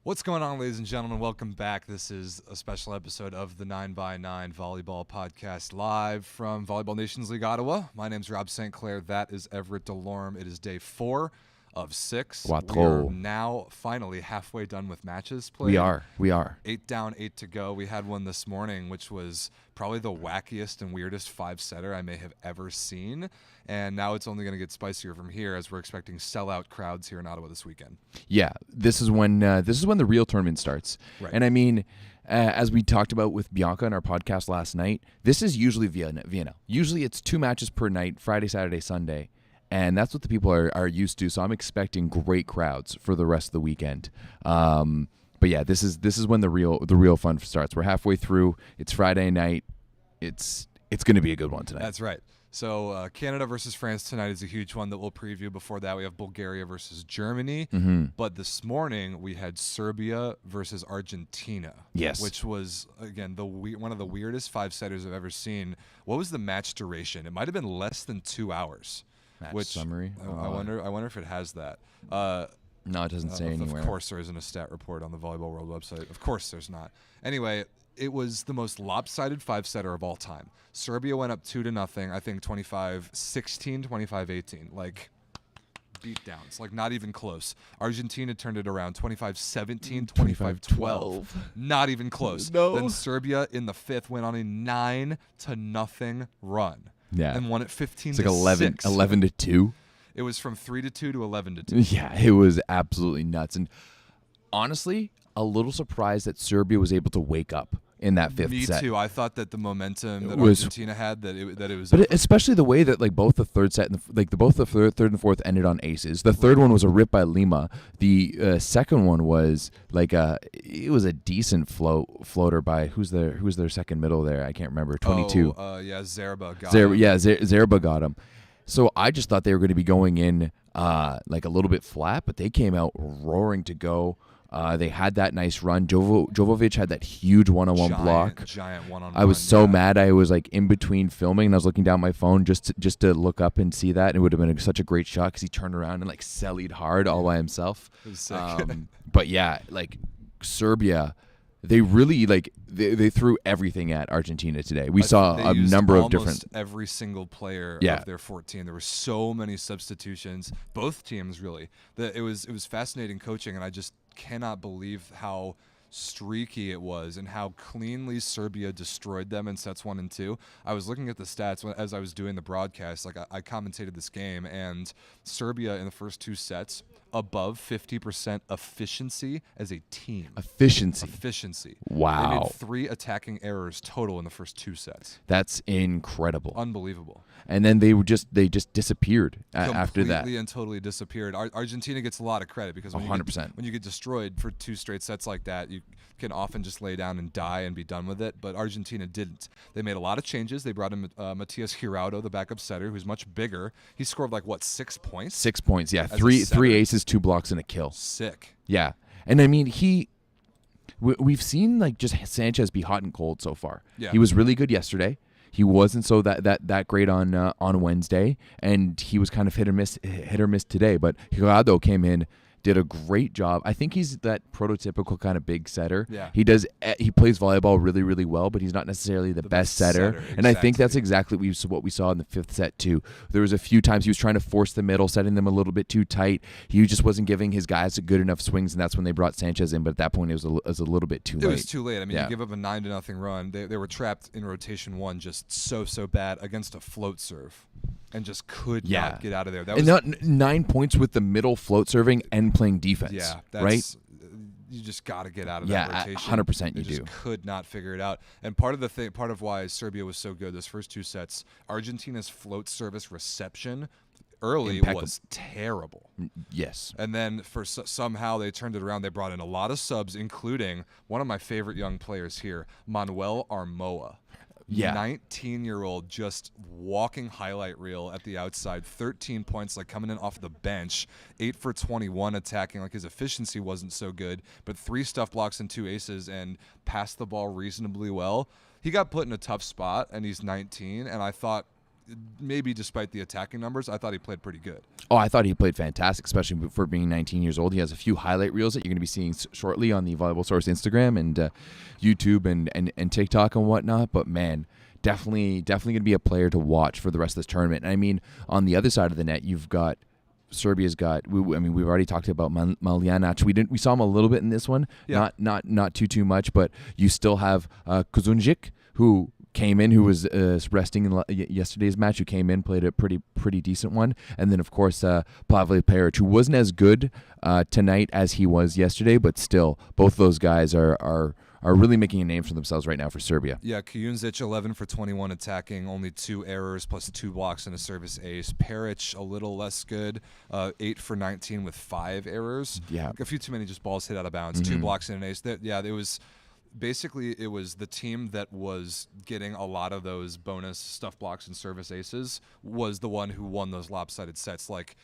What's going on, ladies and gentlemen? Welcome back. This is a special episode of the 9x9 Volleyball Podcast live from Volleyball Nations League Ottawa. My name's Rob St. Clair. That is Everett DeLorme. It is day 4 of 6. Quattro. We are now finally halfway done with matches played. We are. 8 down, 8 to go. We had one this morning, which was probably the wackiest and weirdest 5-setter I may have ever seen. And now it's only going to get spicier from here as we're expecting sellout crowds here in Ottawa this weekend. Yeah, this is when the real tournament starts. Right. And I mean, as we talked about with Bianca in our podcast last night, this is usually VNL. Usually it's 2 matches per night, Friday, Saturday, Sunday. And that's what the people are used to. So I'm expecting great crowds for the rest of the weekend. But yeah, this is when the real fun starts. We're halfway through. It's Friday night. It's going to be a good one tonight. That's right. So Canada versus France tonight is a huge one that we'll preview. Before that, we have Bulgaria versus Germany. Mm-hmm. But this morning, we had Serbia versus Argentina. Yes. Which was, again, one of the weirdest 5-setters I've ever seen. What was the match duration? It might have been less than 2 hours. Match summary. I wonder if it has that. No, it doesn't say anywhere. Of course there isn't a stat report on the Volleyball World website. Of course there's not. Anyway, it was the most lopsided 5-setter of all time. Serbia went up 2-0, I think 25-16, 25-18. Like, beat downs. Like, not even close. Argentina turned it around 25-17, 25-12. Not even close. No. Then Serbia in the 5th went on a 9-0 run. Yeah. And won it 15-6. It's like 11 to 2. It was from 3-2 to 11-2. Yeah, it was absolutely nuts. And honestly, a little surprised that Serbia was able to wake up in that 5th set. Me too. I thought that the momentum that was, Argentina had, that it was. But especially the way that both the third set and both the third and fourth ended on aces. The third one was a rip by Lima. The second one was it was a decent floater by who's their second middle there? I can't remember. 22. Zerba got him. Zerba got him. So I just thought they were going to be going in a little bit flat, but they came out roaring to go. They had that nice run. Jovovic had that huge one-on-one block. Giant one-on-one. I was so mad. I was in between filming, and I was looking down my phone just to look up and see that. It would have been such a great shot because he turned around and sallied hard all by himself. It was sick. But yeah, Serbia, they really they threw everything at Argentina today. We saw a number of different. Every single player Yeah. of their 14. There were so many substitutions. Both teams really. It was fascinating coaching, and I just cannot believe how streaky it was and how cleanly Serbia destroyed them in sets 1 and 2. I was looking at the stats as I was doing the broadcast. I commentated this game, and Serbia in the first 2 sets above 50% efficiency as a team. Efficiency. Wow. They made 3 attacking errors total in the first 2 sets. That's incredible. Unbelievable. And then they just disappeared after that. Completely and totally disappeared. Argentina gets a lot of credit because when 100%. When you get destroyed for 2 straight sets like that, you can often just lay down and die and be done with it. But Argentina didn't. They made a lot of changes. They brought in Matias Giraudo, the backup setter, who's much bigger. He scored 6 points? 6 points, yeah. Three aces, 2 blocks, and a kill. Sick. Yeah. And I mean, we've seen just Sanchez be hot and cold so far. Yeah. He was really good yesterday. He wasn't so that great on Wednesday, and he was kind of hit or miss today. But Giraudo came in, did a great job. I think he's that prototypical kind of big setter. Yeah. He plays volleyball really, really well, but he's not necessarily the best setter. And I think that's exactly what we saw in the 5th set too. There was a few times he was trying to force the middle, setting them a little bit too tight. He just wasn't giving his guys a good enough swings, and that's when they brought Sanchez in. But at that point, it was a little bit too late. It was too late. I mean, you give up a 9-0 run. They were trapped in rotation 1 just so bad against a float serve. And just could not get out of there. That was not 9 points with the middle float serving and playing defense. Yeah, right. You just got to get out of that rotation. 100% you just could not figure it out. And part of why Serbia was so good those first 2 sets, Argentina's float service reception early was terrible. Yes. And then somehow they turned it around. They brought in a lot of subs, including one of my favorite young players here, Manuel Armoa. Yeah. 19-year-old just walking highlight reel at the outside, 13 points coming in off the bench, 8 for 21 attacking. His efficiency wasn't so good, but 3 stuff blocks and 2 aces and passed the ball reasonably well. He got put in a tough spot, and he's 19, and I thought maybe despite the attacking numbers, I thought he played pretty good. Oh, I thought he played fantastic, especially for being 19 years old. He has a few highlight reels that you're going to be seeing shortly on the Volleyball Source Instagram and YouTube and TikTok and whatnot. But man, definitely going to be a player to watch for the rest of this tournament. And I mean, on the other side of the net, you've got Serbia's got. We've already talked about Maljanac. We saw him a little bit in this one, not too much, but you still have Kuzunjic, who came in, who was resting in yesterday's match, who came in, played a pretty decent one. And then, of course, Pavle Peric, who wasn't as good tonight as he was yesterday, but still, both those guys are really making a name for themselves right now for Serbia. Yeah, Kujundžić 11 for 21 attacking, only 2 errors plus 2 blocks and a service ace. Peric a little less good, 8 for 19 with 5 errors. Yeah. A few too many just balls hit out of bounds, 2 blocks and an ace. It was... Basically, it was the team that was getting a lot of those bonus stuff blocks and service aces was the one who won those lopsided sets. Like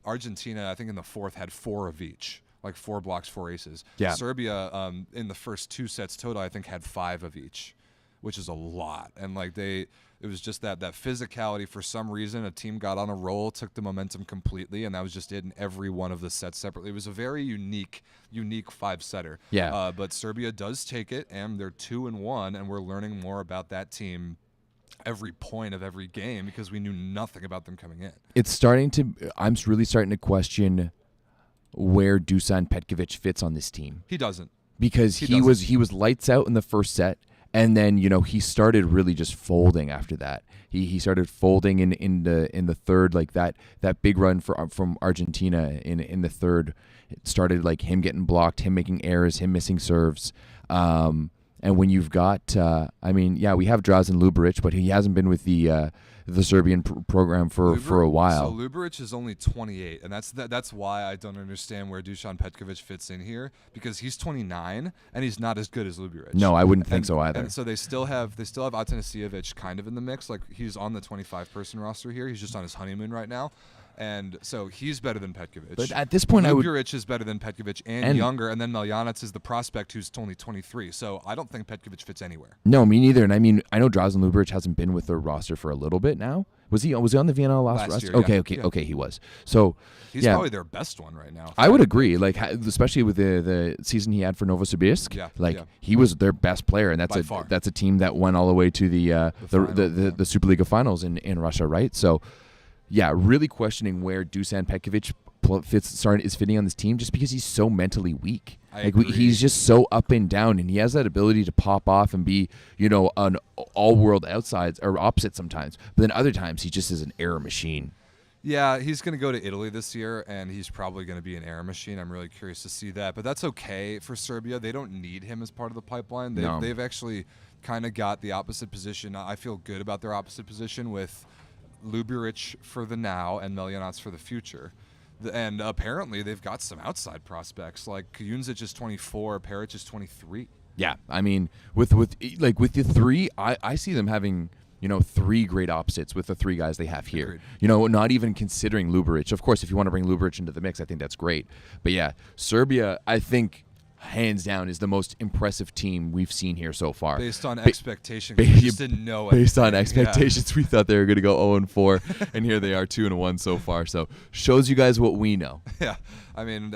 Argentina, I think in the fourth had 4 of each, like 4 blocks, 4 aces. Yeah. Serbia, in the first 2 sets total, I think had 5 of each, which is a lot. And like it was just that physicality. For some reason, a team got on a roll, took the momentum completely, and that was just it in every one of the sets separately. It was a very unique 5-setter. Yeah. But Serbia does take it, and they're 2-1, and we're learning more about that team every point of every game because we knew nothing about them coming in. I'm really starting to question where Dusan Petkovic fits on this team. He doesn't. Because he was lights out in the first set. And then he started really just folding after that. He started folding in the third, like that big run from Argentina in the third. It started like him getting blocked, him making errors, him missing serves. And when you've got, we have Drazen Luberic, but he hasn't been with the Serbian program for a while. So Luberic is only 28, and that's why I don't understand where Dusan Petkovic fits in here, because he's 29 and he's not as good as Luberic. No, I wouldn't think so either. And so they still have Atanasijevic kind of in the mix. Like he's on the 25-person roster here. He's just on his honeymoon right now. And so he's better than Petkovic. But at this point, Luberic is better than Petkovic and younger, and then Maljanac is the prospect who's only 23. So I don't think Petkovic fits anywhere. No, me neither. And I mean, I know Drazen Luberic hasn't been with the roster for a little bit now. Was he on the VNL last roster? Year, Okay, he was. So he's probably their best one right now. I would agree. Like especially with the season he had for Novosibirsk. He was their best player, and that's a team that went all the way to the Superliga finals in Russia, right? So. Yeah, really questioning where Dusan Petkovic is fitting on this team, just because he's so mentally weak. He's just so up and down, and he has that ability to pop off and be, an all-world outside or opposite sometimes. But then other times he just is an error machine. Yeah, he's going to go to Italy this year, and he's probably going to be an error machine. I'm really curious to see that. But that's okay for Serbia. They don't need him as part of the pipeline. They've actually kind of got the opposite position. I feel good about their opposite position with Luberic for the now and Maljanac for the future. And apparently they've got some outside prospects. Like Kujundžić is 24, Peric is 23. Yeah, I mean, with the 3, I see them having 3 great opposites with the 3 guys they have here. Agreed. Not even considering Luberic. Of course, if you want to bring Luberic into the mix, I think that's great. But yeah, Serbia, I think, hands down, is the most impressive team we've seen here so far. Based on expectations, we just didn't know it. Based on expectations, we thought they were going to go 0-4, and here they are 2-1 so far. So shows you guys what we know. Yeah, I mean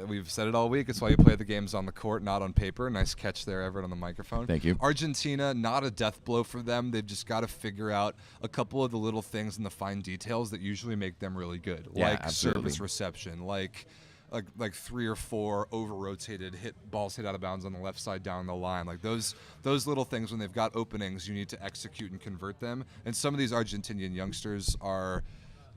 we've said it all week. It's why you play the games on the court, not on paper. Nice catch there, Everett, on the microphone. Thank you. Argentina, not a death blow for them. They've just got to figure out a couple of the little things and the fine details that usually make them really good, like absolutely. service reception, like 3 or 4 over-rotated balls hit out of bounds on the left side down the line. Like those little things, when they've got openings, you need to execute and convert them. And some of these Argentinian youngsters are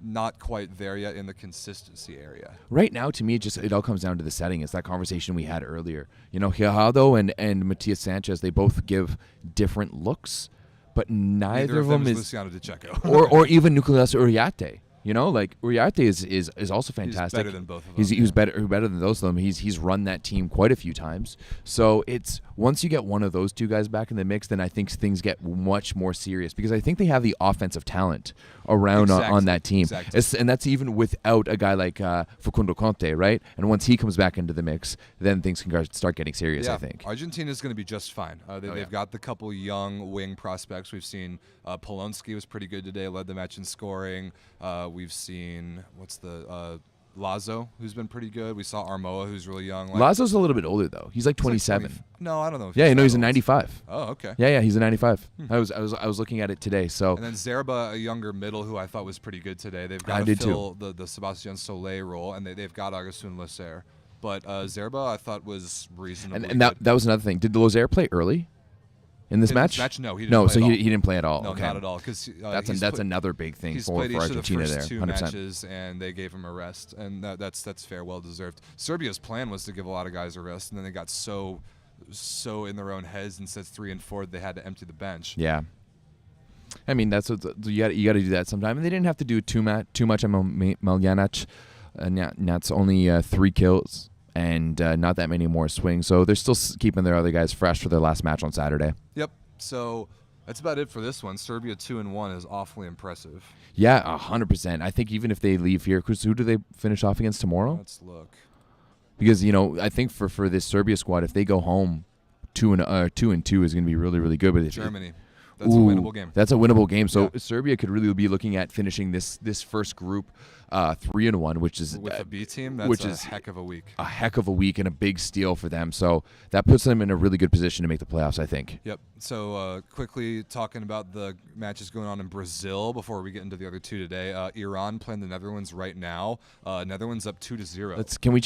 not quite there yet in the consistency area. Right now, to me, it all comes down to the setting. It's that conversation we had earlier. Guijardo and Matias Sanchez, they both give different looks, but neither of them is Luciano Di Cecco. or even Nicolas Uriarte. You know, like Uriarte is also fantastic. He's better than both of them. He was better than those of them. He's run that team quite a few times. So it's once you get one of those two guys back in the mix, then I think things get much more serious because I think they have the offensive talent around on that team. Exactly. And that's even without a guy like Facundo Conte, right? And once he comes back into the mix, then things can start getting serious, I think. Argentina's going to be just fine. They've got the couple young wing prospects. We've seen Polonsky was pretty good today, led the match in scoring. We've seen, Lazo, who's been pretty good. We saw Armoa, who's really young. Lazo's a little bit older, though. He's like 27. No, I don't know. He's a 95. Oh, okay. Yeah, he's a 95. I was looking at it today. So and then Zerba, a younger middle, who I thought was pretty good today. They've got to fill the Sebastian Soleil role, and they've got Augustin Loser. But Zerba, I thought was reasonable. And that was another thing. Did Loser play early? In this match? No, he didn't. No, play so at all. he didn't play at all. No, okay. not at all. Because that's another big thing for Argentina the first there. 2 100%. matches, and they gave him a rest, and that's fair, well deserved. Serbia's plan was to give a lot of guys a rest, and then they got so in their own heads in sets 3 and 4 they had to empty the bench. Yeah. I mean that's what you got to do that sometime, and they didn't have to do too much on Maljanac. Nat's only 3 kills and not that many more swings, so they're still keeping their other guys fresh for their last match on Saturday. Yep. So that's about it for this one. Serbia 2-1 is awfully impressive. Yeah, 100%. I think even if they leave here, because who do they finish off against tomorrow? Let's look. Because I think for this Serbia squad, if they go home 2-2 is going to be really, really good. But Germany. That's a winnable game. That's a winnable game. So Serbia could really be looking at finishing this first group 3-1, which is with a B team. That's a heck of a week. A heck of a week and a big steal for them. So that puts them in a really good position to make the playoffs, I think. Yep. So quickly talking about the matches going on in Brazil before we get into the other two today. Iran playing the Netherlands right now. Netherlands up 2-0. Can we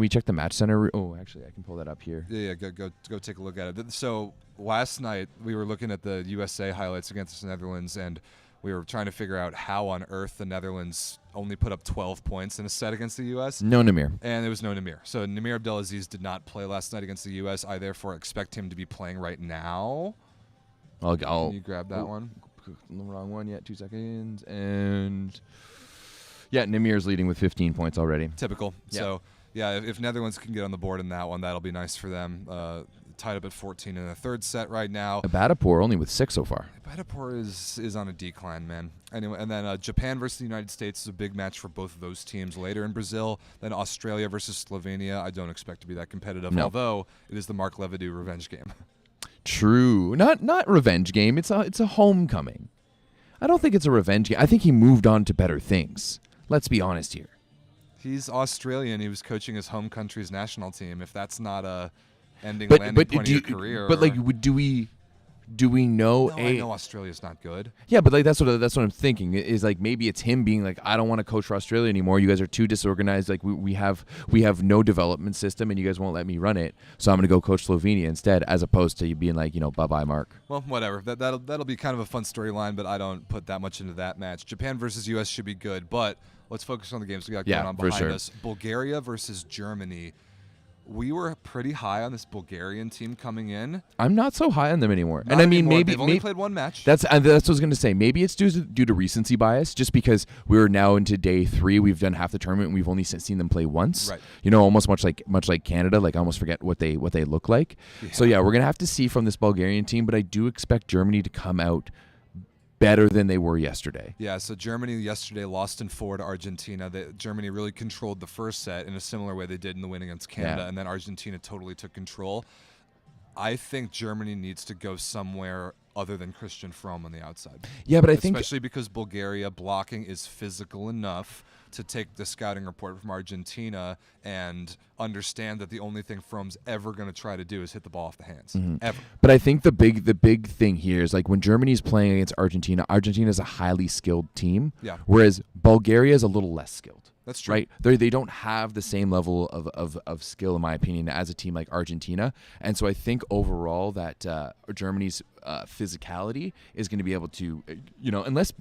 check the match center? Oh, actually, I can pull that up here. Yeah. Go take a look at it. So last night we were looking at the USA highlights against the Netherlands, and we were trying to figure out how on earth the Netherlands only put up 12 points in a set against the U.S. No Namir. And there was no Namir. So Namir Abdelaziz did not play last night against the U.S. I therefore expect him to be playing right now. Can you grab that one? The wrong one yet. 2 seconds. And yeah, Namir's leading with 15 points already. Typical. Yeah. So yeah, if Netherlands can get on the board in that one, that'll be nice for them. Tied up at 14 in the third set right now. Abadapur only with 6 so far. Abadapur is on a decline, man. Anyway, and then Japan versus the United States is a big match for both of those teams later in Brazil. Then Australia versus Slovenia. I don't expect to be that competitive, although it is the Mark Levidoux revenge game. True. Not revenge game. It's a homecoming. I don't think it's a revenge game. I think he moved on to better things. Let's be honest here. He's Australian. He was coaching his home country's national team. If that's not a landing point of your career. But like, do we know? No, I know Australia's not good. Yeah, but like that's what I'm thinking is like maybe it's him being like, I don't want to coach for Australia anymore. You guys are too disorganized. Like we have no development system, and you guys won't let me run it. So I'm gonna go coach Slovenia instead, as opposed to you being like, bye bye, Mark. Well, whatever. That'll be kind of a fun storyline, but I don't put that much into that match. Japan versus U.S. should be good, but let's focus on the games we got going on behind us. Bulgaria versus Germany. We were pretty high on this Bulgarian team coming in. I'm not so high on them anymore. Not and I mean, anymore. maybe they've only played one match. That's what I was going to say. Maybe it's due to recency bias, just because we're now into day 3. We've done half the tournament, and we've only seen them play once. Right. Almost much like Canada. Like I almost forget what they look like. Yeah. So yeah, we're gonna have to see from this Bulgarian team, but I do expect Germany to come out better than they were yesterday. Yeah, so Germany yesterday lost in 4 to Argentina. Germany really controlled the first set in a similar way they did in the win against Canada, and then Argentina totally took control. I think Germany needs to go somewhere other than Christian Fromm on the outside. Yeah, but I think especially because Bulgaria blocking is physical enough to take the scouting report from Argentina and understand that the only thing Fromm's ever going to try to do is hit the ball off the hands. Ever. But I think the big thing here is like when Germany's playing against Argentina is a highly skilled team. Yeah. Whereas Bulgaria is a little less skilled. That's true. Right? They don't have the same level of skill, in my opinion, as a team like Argentina. And so I think overall that Germany's physicality is going to be able to, unless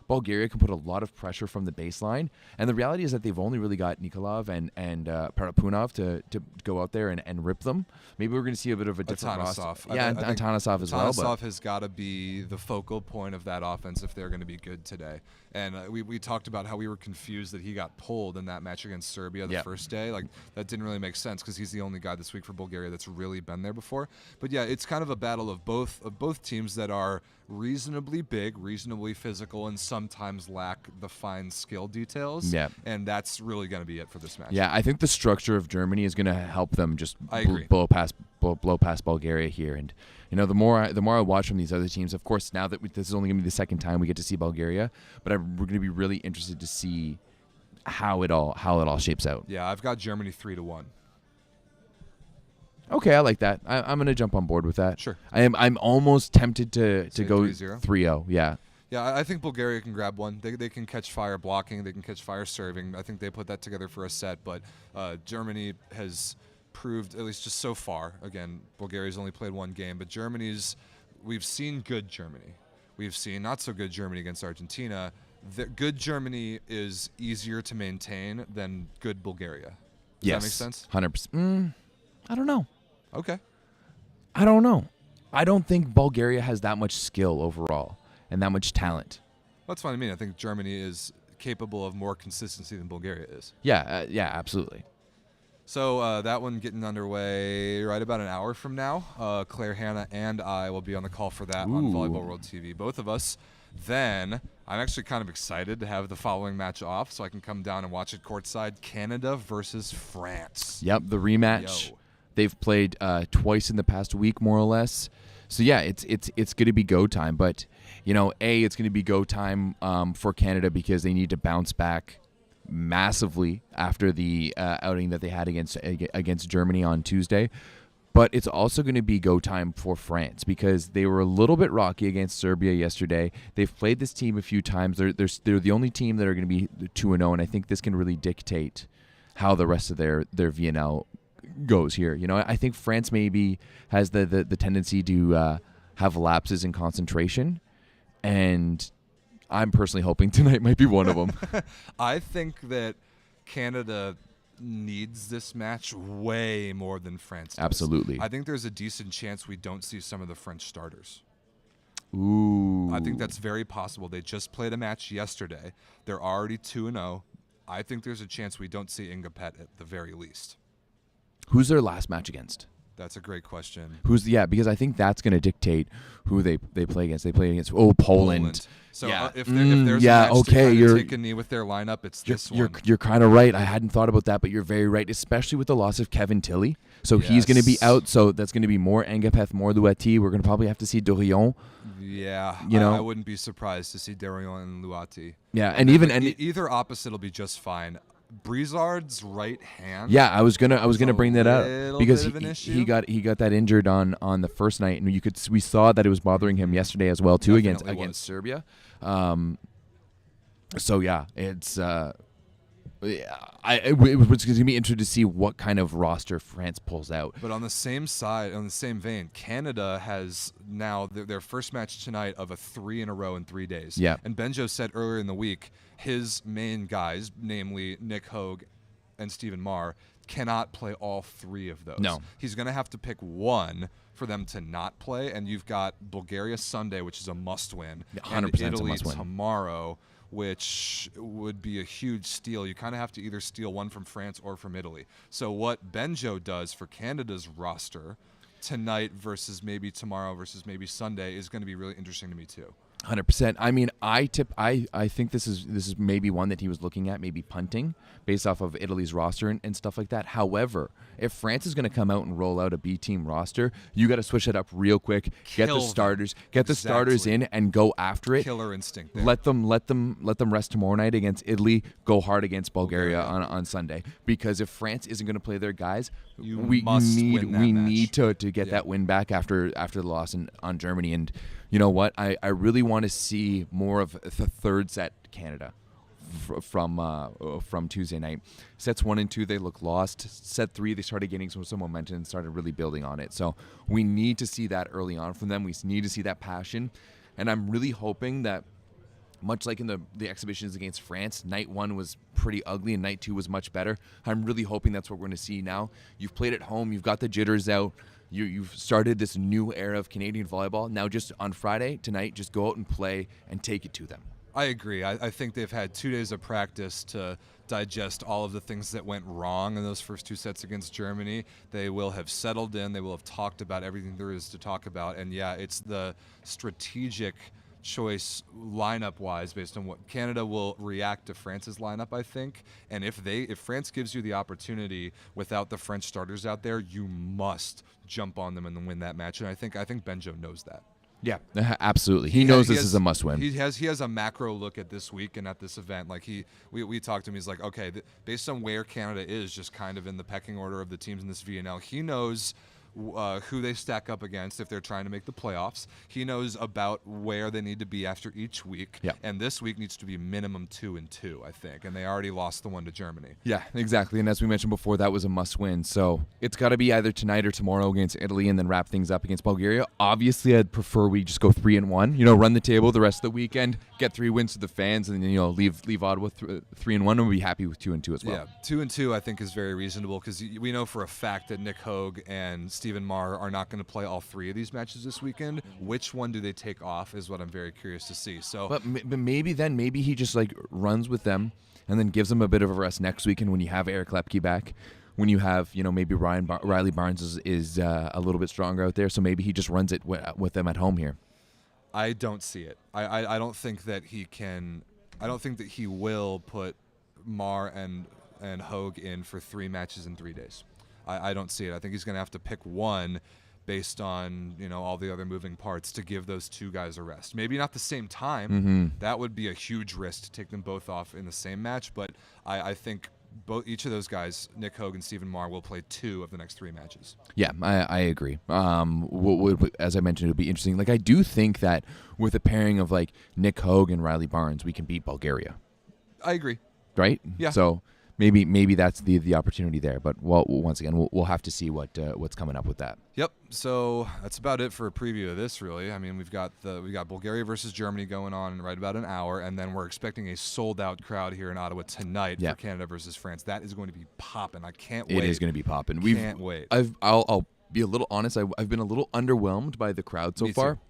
Bulgaria can put a lot of pressure from the baseline. And the reality is that they've only really got Nikolov and Parapunov to go out there and rip them. Maybe we're going to see a bit of a different roster. Yeah, and Atanasov as well. Atanasov has got to be the focal point of that offense if they're going to be good today. And we talked about how we were confused that he got pulled in that match against Serbia the first day. Like, that didn't really make sense because he's the only guy this week for Bulgaria that's really been there before. But yeah, it's kind of a battle of both teams that are reasonably big, reasonably physical, and sometimes lack the fine skill details. Yeah. And that's really going to be it for this match. Yeah, I think the structure of Germany is going to help them just blow past Bulgaria here. And the more I watch from these other teams, of course, now that this is only going to be the second time we get to see Bulgaria, but we're going to be really interested to see how it all shapes out. Yeah, I've got Germany 3-1. Okay, I like that. I'm going to jump on board with that. Sure. I'm almost tempted to go 3-0? 3-0. Yeah. Yeah, I think Bulgaria can grab one. They can catch fire blocking. They can catch fire serving. I think they put that together for a set. But Germany has proved, at least just so far, again, Bulgaria's only played one game, but we've seen good Germany. We've seen not so good Germany against Argentina. The good Germany is easier to maintain than good Bulgaria. Does that make sense? 100%. I don't know. Okay. I don't know. I don't think Bulgaria has that much skill overall and that much talent. That's what I mean. I think Germany is capable of more consistency than Bulgaria is. Yeah, absolutely. So that one getting underway right about an hour from now. Claire, Hannah, and I will be on the call for that on Volleyball World TV. Both of us. Then I'm actually kind of excited to have the following match off so I can come down and watch it courtside. Canada versus France. Yep, the rematch. Yo. They've played twice in the past week, more or less. So yeah, it's going to be go time. But it's going to be go time for Canada because they need to bounce back massively after the outing that they had against Germany on Tuesday. But it's also going to be go time for France because they were a little bit rocky against Serbia yesterday. They've played this team a few times. They're the only team that are going to be 2-0, and I think this can really dictate how the rest of their VNL goes here. I think France maybe has the tendency to have lapses in concentration, and I'm personally hoping tonight might be one of them. I think that Canada needs this match way more than France does. Absolutely. I think there's a decent chance we don't see some of the French starters. Ooh. I think that's very possible. They just played a match yesterday. They're already 2-0. I think there's a chance we don't see Inga Pet at the very least. Who's their last match against? That's a great question. Because I think that's going to dictate who they play against. They play against Poland. So yeah. If there's a match to kind of take a knee with their lineup, it's this one. You're kind of right. I hadn't thought about that, but you're very right, especially with the loss of Kevin Tilley. So he's going to be out. So that's going to be more Engapeth, more Luati. We're going to probably have to see Dorion. Yeah, I wouldn't be surprised to see Dorion and Luati. Yeah, either opposite will be just fine. Brizard's right hand. Yeah, I was gonna bring that up because he got that injured on the first night, and we saw that it was bothering him yesterday as well too against Serbia. So yeah, it's it was going to be interesting to see what kind of roster France pulls out. But on the same vein, Canada has now their first match tonight of a 3 in a row in 3 days. Yeah. And Benjo said earlier in the week his main guys, namely Nick Hogue and Stephen Marr, cannot play all 3 of those. No. He's going to have to pick one for them to not play, and you've got Bulgaria Sunday, which is a must-win, 100% and Italy a must-win. tomorrow, which would be a huge steal. You kind of have to either steal one from France or from Italy. So what Benjo does for Canada's roster tonight versus maybe tomorrow versus maybe Sunday is going to be really interesting to me too. 100%. I mean, I think this is maybe one that he was looking at, maybe punting based off of Italy's roster and stuff like that. However, if France is going to come out and roll out a B team roster, you got to switch it up real quick. Get the starters in and go after it. Killer instinct. There. Let them rest tomorrow night against Italy. Go hard against Bulgaria on Sunday. Because if France isn't going to play their guys, we need to get that win back after the loss on Germany. And you know what? I really want to see more of the third set Canada. from Tuesday night. Sets 1 and 2, they look lost. Set 3, they started getting some momentum and started really building on it. So we need to see that early on from them. We need to see that passion. And I'm really hoping that, much like in the exhibitions against France, night 1 was pretty ugly and night 2 was much better. I'm really hoping that's what we're going to see now. You've played at home. You've got the jitters out. You've started this new era of Canadian volleyball. Now just on Friday, tonight, just go out and play and take it to them. I agree. I think they've had 2 days of practice to digest all of the things that went wrong in those first 2 sets against Germany. They will have settled in. They will have talked about everything there is to talk about. And yeah, it's the strategic choice lineup-wise based on what Canada will react to France's lineup, I think. And if France gives you the opportunity without the French starters out there, you must jump on them and win that match. And I think Benjo knows that. Yeah, absolutely. He knows this is a must-win. He has a macro look at this week and at this event. Like we talked to him. He's like, okay, based on where Canada is, just kind of in the pecking order of the teams in this VNL, he knows who they stack up against if they're trying to make the playoffs. He knows about where they need to be after each week. Yeah. And this week needs to be minimum 2-2, I think. And they already lost the one to Germany. Yeah, exactly. And as we mentioned before, that was a must-win. So it's got to be either tonight or tomorrow against Italy and then wrap things up against Bulgaria. Obviously, I'd prefer we just go 3-1. Run the table the rest of the weekend, get 3 wins to the fans, and then leave Ottawa 3-1, and we'll be happy with 2-2 as well. Yeah, 2-2 I think is very reasonable because we know for a fact that Nick Hogue and Stephen Marr are not going to play all 3 of these matches this weekend. Which one do they take off is what I'm very curious to see. So, but maybe he just runs with them and then gives them a bit of a rest next weekend when you have Eric Lepke back. When you have, maybe Riley Barnes is a little bit stronger out there, so maybe he just runs it with them at home here. I don't see it. I don't think that he can. I don't think that he will put Marr and Hogue in for 3 matches in 3 days. I don't see it. I think he's going to have to pick one based on all the other moving parts to give those 2 guys a rest. Maybe not the same time. Mm-hmm. That would be a huge risk to take them both off in the same match. But I think each of those guys, Nick Hogue and Stephen Marr, will play 2 of the next 3 matches. Yeah, I agree. As I mentioned, it would be interesting. I do think that with a pairing of Nick Hogue and Riley Barnes, we can beat Bulgaria. I agree. Right? Yeah. So maybe that's the opportunity there. But once again, we'll have to see what's coming up with that. Yep. So that's about it for a preview of this, really. I mean, we got Bulgaria versus Germany going on in right about an hour, and then we're expecting a sold-out crowd here in Ottawa tonight for Canada versus France. That is going to be popping. I can't wait. It is going to be popping. Can't wait. I'll be a little honest. I've been a little underwhelmed by the crowd so far. Too.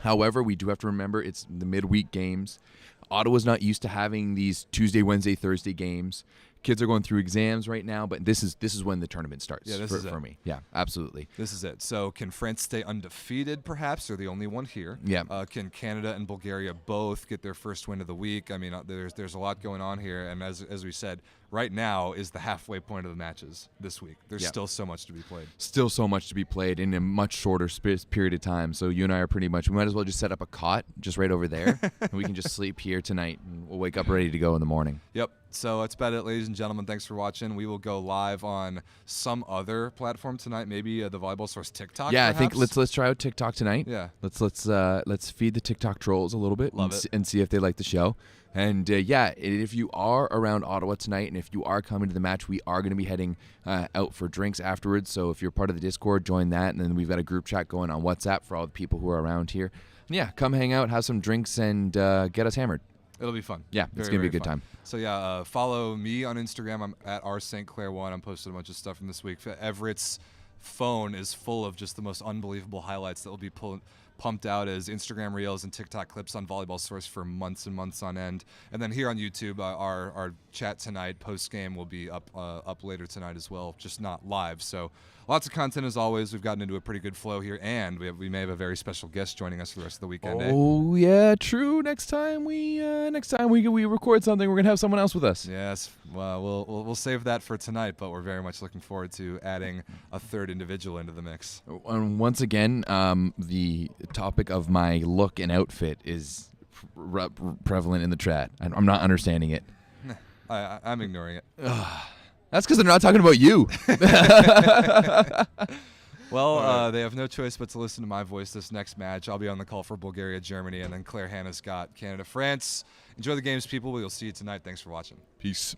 However, we do have to remember it's the midweek games. Ottawa's not used to having these Tuesday, Wednesday, Thursday games. Kids are going through exams right now, but this is when the tournament starts. Yeah, this is it. For me. Yeah, absolutely. This is it. So can France stay undefeated, perhaps? They're the only one here. Yeah. Can Canada and Bulgaria both get their first win of the week? I mean, there's a lot going on here, and as we said, right now is the halfway point of the matches this week. There's still so much to be played. Still so much to be played in a much shorter period of time. So you and I are pretty much, we might as well just set up a cot just right over there, and we can just sleep here tonight, and we'll wake up ready to go in the morning. Yep. So that's about it, ladies and gentlemen. Thanks for watching. We will go live on some other platform tonight, maybe the Volleyball Source TikTok. Yeah, perhaps? I think let's try out TikTok tonight. Yeah. Let's feed the TikTok trolls a little bit and see if they like the show. And if you are around Ottawa tonight and if you are coming to the match, we are going to be heading out for drinks afterwards. So if you're part of the Discord, join that. And then we've got a group chat going on WhatsApp for all the people who are around here. And come hang out, have some drinks, and get us hammered. It'll be fun. Yeah, it's going to be a good time. So, follow me on Instagram. I'm at rstclair1. I'm posting a bunch of stuff from this week. Everett's phone is full of just the most unbelievable highlights that will be pumped out as Instagram Reels and TikTok clips on Volleyball Source for months and months on end. And then here on YouTube, our chat tonight, post-game, will be up later tonight as well, just not live. So lots of content as always. We've gotten into a pretty good flow here, and we may have a very special guest joining us for the rest of the weekend. Oh, yeah, true. Next time we record something, we're going to have someone else with us. Yes. Well, we'll save that for tonight, but we're very much looking forward to adding a third individual into the mix. And once again, the topic of my look and outfit is prevalent in the chat. I'm not understanding it. I'm ignoring it. That's because they're not talking about you. Well, they have no choice but to listen to my voice this next match. I'll be on the call for Bulgaria, Germany, and then Claire Hannah's got Canada, France. Enjoy the games, people. We'll see you tonight. Thanks for watching. Peace.